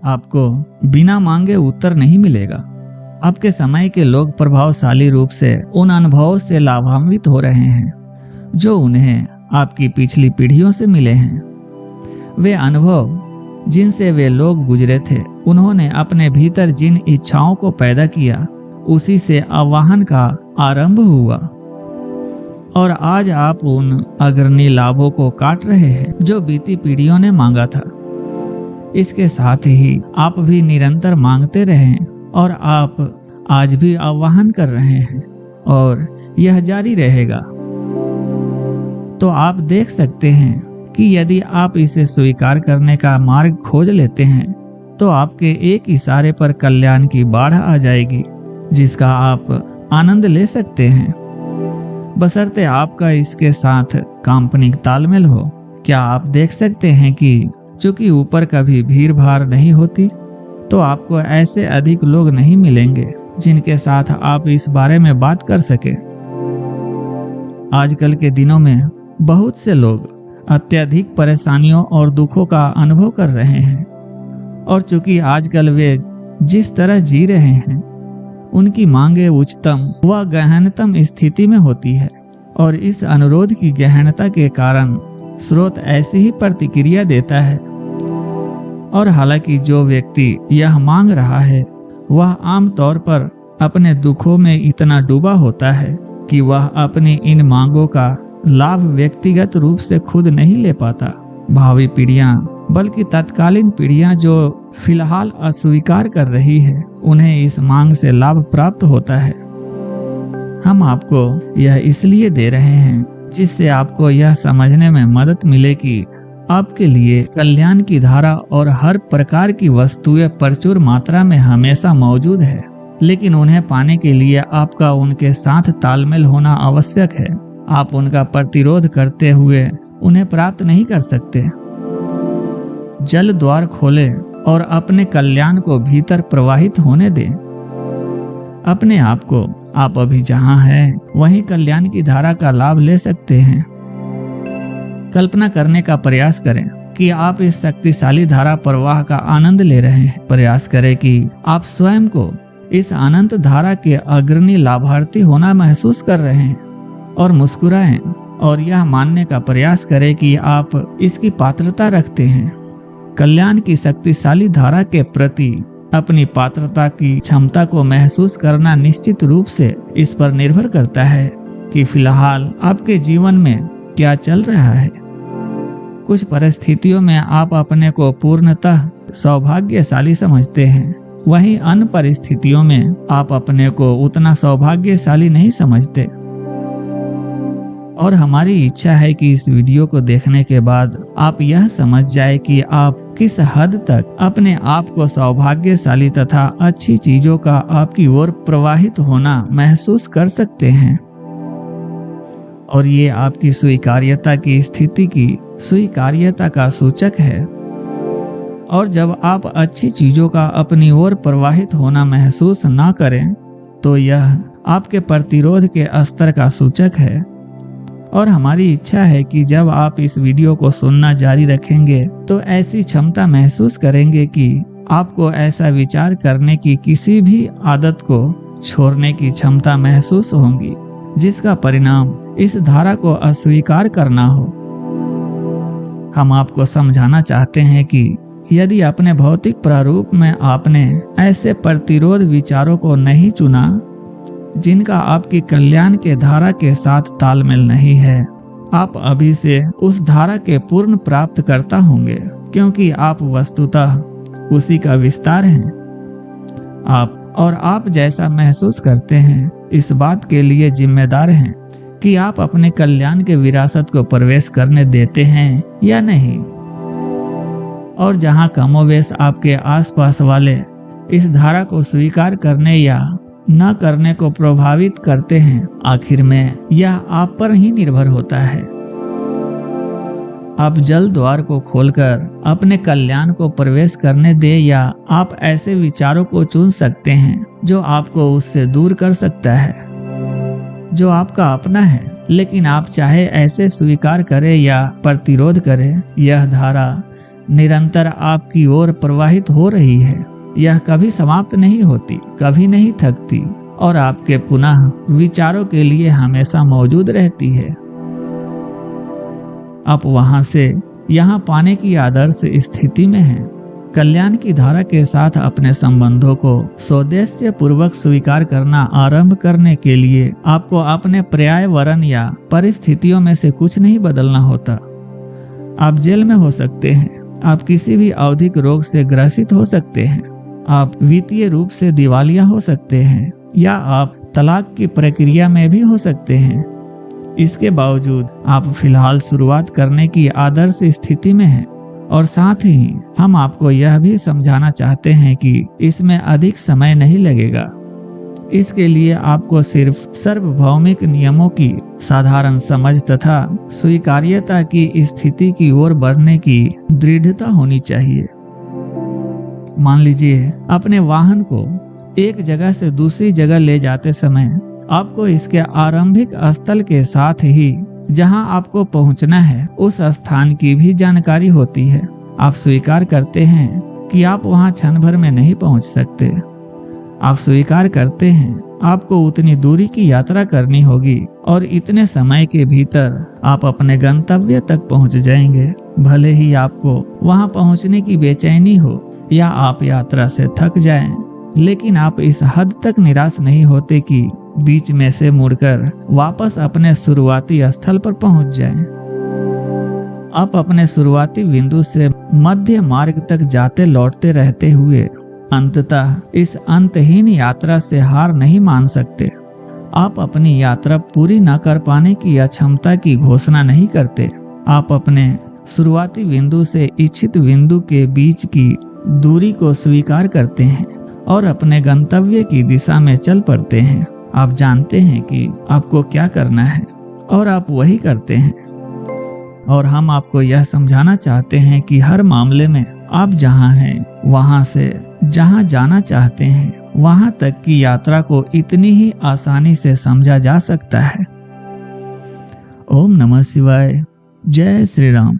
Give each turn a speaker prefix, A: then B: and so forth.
A: आपको बिना मांगे उत्तर नहीं मिलेगा। आपके समय के लोग प्रभावशाली रूप से उन अनुभवों से लाभान्वित हो रहे हैं जो उन्हें आपकी पिछली पीढ़ियों से मिले हैं। वे अनुभव जिनसे वे लोग गुजरे थे, उन्होंने अपने भीतर जिन इच्छाओं को पैदा किया, उसी से आवाहन का आरंभ हुआ। और आज आप उन अग्रणी लाभों को काट रहे हैं जो बीती पीढ़ियों ने मांगा था। इसके साथ ही आप भी निरंतर मांगते रहें और आप आज भी आवाहन कर रहे हैं और यह जारी रहेगा। तो आप देख सकते हैं कि यदि आप इसे स्वीकार करने का मार्ग खोज लेते हैं तो आपके एक इशारे पर कल्याण की बाढ़ आ जाएगी जिसका आप आनंद ले सकते हैं, बशर्ते आपका इसके साथ काल्पनिक तालमेल हो। क्या आप देख सकते हैं कि चूंकि ऊपर कभी भीड़ भाड़ नहीं होती, तो आपको ऐसे अधिक लोग नहीं मिलेंगे जिनके साथ आप इस बारे में बात कर सके। आजकल के दिनों में बहुत से लोग अत्यधिक परेशानियों और दुखों का अनुभव कर रहे हैं, और चूंकि आजकल वे जिस तरह जी रहे हैं उनकी मांगे उच्चतम व गहनतम स्थिति में होती है, और इस अनुरोध की गहनता के कारण स्रोत ऐसी ही प्रतिक्रिया देता है। और हालांकि जो व्यक्ति यह मांग रहा है वह आमतौर पर अपने दुखों में इतना डूबा होता है कि वह अपनी इन मांगों का लाभ व्यक्तिगत रूप से खुद नहीं ले पाता। भावी पीढ़ियां, बल्कि तत्कालीन पीढ़ियां जो फिलहाल अस्वीकार कर रही है, उन्हें इस मांग से लाभ प्राप्त होता है। हम आपको यह इसलिए दे रहे हैं जिससे आपको यह समझने में मदद मिले कि आपके लिए कल्याण की धारा और हर प्रकार की वस्तुएं प्रचुर मात्रा में हमेशा मौजूद है, लेकिन उन्हें पाने के लिए आपका उनके साथ तालमेल होना आवश्यक है। आप उनका प्रतिरोध करते हुए उन्हें प्राप्त नहीं कर सकते। जल द्वार खोलें और अपने कल्याण को भीतर प्रवाहित होने दें। अपने आप को आप अभी जहां हैं वहीं कल्याण की धारा का लाभ ले सकते हैं। कल्पना करने का प्रयास करें कि आप इस शक्तिशाली धारा प्रवाह का आनंद ले रहे हैं। प्रयास करें कि आप स्वयं को इस अनंत धारा के अग्रणी लाभार्थी होना महसूस कर रहे हैं, और मुस्कुराएं और यह मानने का प्रयास करें कि आप इसकी पात्रता रखते हैं। कल्याण की शक्तिशाली धारा के प्रति अपनी पात्रता की क्षमता को महसूस करना निश्चित रूप से इस पर निर्भर करता है कि फिलहाल आपके जीवन में क्या चल रहा है। कुछ परिस्थितियों में आप अपने को पूर्णतः सौभाग्यशाली समझते हैं, वहीं अन्य परिस्थितियों में आप अपने को उतना सौभाग्यशाली नहीं समझते। और हमारी इच्छा है कि इस वीडियो को देखने के बाद आप यह समझ जाए कि आप किस हद तक अपने आप को सौभाग्यशाली तथा अच्छी चीजों का आपकी ओर प्रवाहित होना महसूस कर सकते हैं। और ये आपकी स्वीकार्यता की स्थिति की स्वीकार्यता का सूचक है। और जब आप अच्छी चीजों का अपनी ओर प्रवाहित होना महसूस ना करें, तो यह आपके प्रतिरोध के स्तर का सूचक है। और हमारी इच्छा है कि जब आप इस वीडियो को सुनना जारी रखेंगे तो ऐसी क्षमता महसूस करेंगे कि आपको ऐसा विचार करने की किसी भी आदत को छोड़ने की क्षमता महसूस होगी जिसका परिणाम इस धारा को अस्वीकार करना हो। हम आपको समझाना चाहते हैं कि यदि अपने भौतिक प्रारूप में आपने ऐसे प्रतिरोध विचारों को नहीं चुना जिनका आपकी कल्याण के धारा के साथ तालमेल नहीं है, आप अभी से उस धारा के पूर्ण प्राप्त करता होंगे, क्योंकि आप वस्तुतः उसी का विस्तार हैं। आप जैसा महसूस करते हैं इस बात के लिए जिम्मेदार हैं कि आप अपने कल्याण के विरासत को प्रवेश करने देते हैं या नहीं। और जहां कमोवेश आपके आसपास वाले इस धारा को स्वीकार करने या न करने को प्रभावित करते हैं, आखिर में यह आप पर ही निर्भर होता है। आप जल द्वार को खोलकर अपने कल्याण को प्रवेश करने दे, या आप ऐसे विचारों को चुन सकते हैं जो आपको उससे दूर कर सकता है, जो आपका अपना है। लेकिन आप चाहे ऐसे स्वीकार करें या प्रतिरोध करें, यह धारा निरंतर आपकी ओर प्रवाहित हो रही है। यह कभी समाप्त नहीं होती, कभी नहीं थकती और आपके पुनः विचारों के लिए हमेशा मौजूद रहती है। आप वहां से यहाँ पाने की आदर्श स्थिति में हैं। कल्याण की धारा के साथ अपने संबंधों को सौदेश्य पूर्वक स्वीकार करना आरंभ करने के लिए आपको अपने पर्यावरण या परिस्थितियों में से कुछ नहीं बदलना होता। आप जेल में हो सकते हैं, आप किसी भी आवधिक रोग से ग्रसित हो सकते हैं, आप वित्तीय रूप से दिवालिया हो सकते हैं या आप तलाक की प्रक्रिया में भी हो सकते हैं। इसके बावजूद आप फिलहाल शुरुआत करने की आदर्श स्थिति में हैं और साथ ही हम आपको यह भी समझाना चाहते हैं कि इसमें अधिक समय नहीं लगेगा। इसके लिए आपको सिर्फ सार्वभौमिक नियमों की साधारण समझ तथा स्वीकार्यता की स्थिति की ओर बढ़ने की दृढ़ता होनी चाहिए। मान लीजिए अपने वाहन को एक जगह से दूसरी जगह ले जाते समय आपको इसके आरंभिक स्थल के साथ ही जहां आपको पहुंचना है उस स्थान की भी जानकारी होती है। आप स्वीकार करते हैं कि आप वहां क्षण भर में नहीं पहुंच सकते। आप स्वीकार करते हैं आपको उतनी दूरी की यात्रा करनी होगी और इतने समय के भीतर आप अपने गंतव्य तक पहुंच जाएंगे। भले ही आपको वहां पहुंचने की बेचैनी हो या आप यात्रा से थक जाएं, लेकिन आप इस हद तक निराश नहीं होते कि बीच में से मुड़कर वापस अपने शुरुआती स्थल पर पहुंच जाएं। आप अपने शुरुआती बिंदु से मध्य मार्ग तक जाते लौटते रहते हुए अंततः इस अंतहीन यात्रा से हार नहीं मान सकते। आप अपनी यात्रा पूरी न कर पाने की अक्षमता की घोषणा नहीं करते। आप अपने शुरुआती बिंदु से इच्छित बिंदु के बीच की दूरी को स्वीकार करते हैं और अपने गंतव्य की दिशा में चल पड़ते हैं। आप जानते हैं कि आपको क्या करना है और आप वही करते हैं। और हम आपको यह समझाना चाहते हैं कि हर मामले में आप जहां हैं वहां से जहां जाना चाहते हैं वहां तक की यात्रा को इतनी ही आसानी से समझा जा सकता है। ओम नमः शिवाय। जय श्री राम।